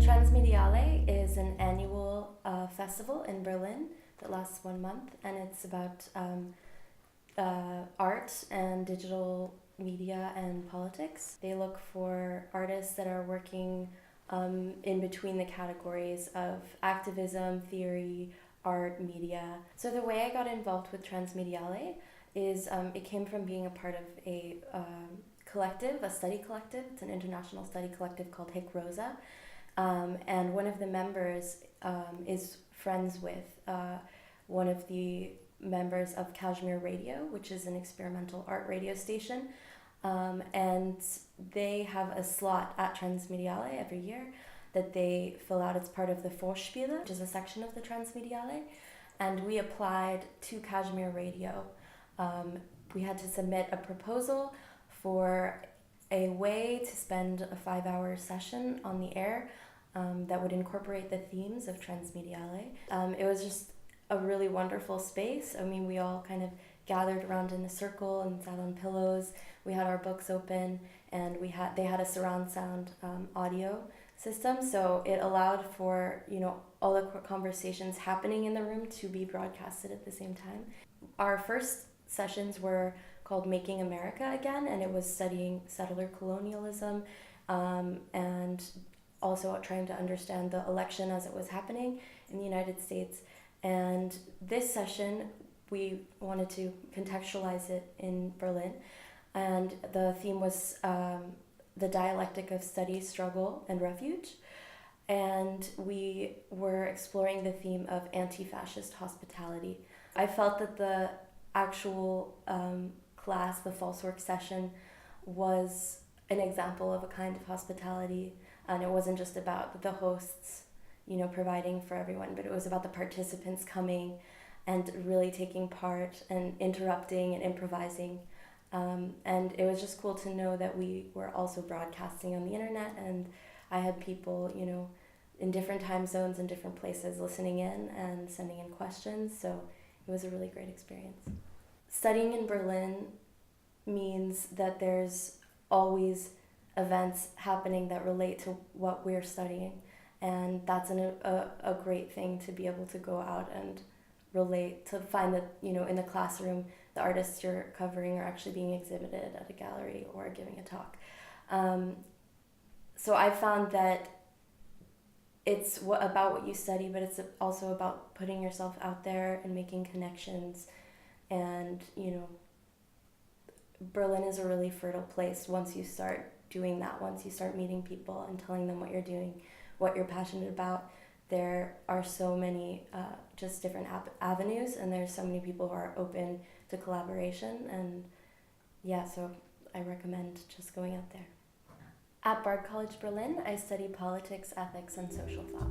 Transmediale is an annual festival in Berlin that lasts 1 month, and it's about art and digital media and politics. They look for artists that are working in between the categories of activism, theory, art, media. So the way I got involved with Transmediale is it came from being a part of a collective, a study collective. It's an international study collective called Hic Rosa. And one of the members is friends with one of the members of Kashmir Radio, which is an experimental art radio station. And they have a slot at Transmediale every year that they fill out. It's part of the Vorspiele, which is a section of the Transmediale. And we applied to Kashmir Radio. We had to submit a proposal for a way to spend a 5-hour session on the air that would incorporate the themes of Transmediale. It was just a really wonderful space. I mean, we all kind of gathered around in a circle and sat on pillows. We had our books open, and they had a surround sound audio system, so it allowed for all the conversations happening in the room to be broadcasted at the same time. Our first sessions were called Making America Again, and it was studying settler colonialism and also trying to understand the election as it was happening in the United States. And this session, we wanted to contextualize it in Berlin, and the theme was the dialectic of study, struggle, and refuge. And we were exploring the theme of anti-fascist hospitality. I felt that the actual class, the false work session, was an example of a kind of hospitality, and it wasn't just about the hosts providing for everyone, but it was about the participants coming and really taking part and interrupting and improvising. And it was just cool to know that we were also broadcasting on the internet, and I had people, in different time zones and different places listening in and sending in questions, so it was a really great experience. Studying in Berlin means that there's always events happening that relate to what we're studying, and that's a great thing to be able to go out and relate, to find that in the classroom the artists you're covering are actually being exhibited at a gallery or giving a talk. So I found that it's about what you study, but it's also about putting yourself out there and making connections. And Berlin is a really fertile place once you start doing that, once you start meeting people and telling them what you're doing, what you're passionate about. There are so many just different avenues, and there's so many people who are open to collaboration, and so I recommend just going out there. At Bard College Berlin, I study politics, ethics, and social thought.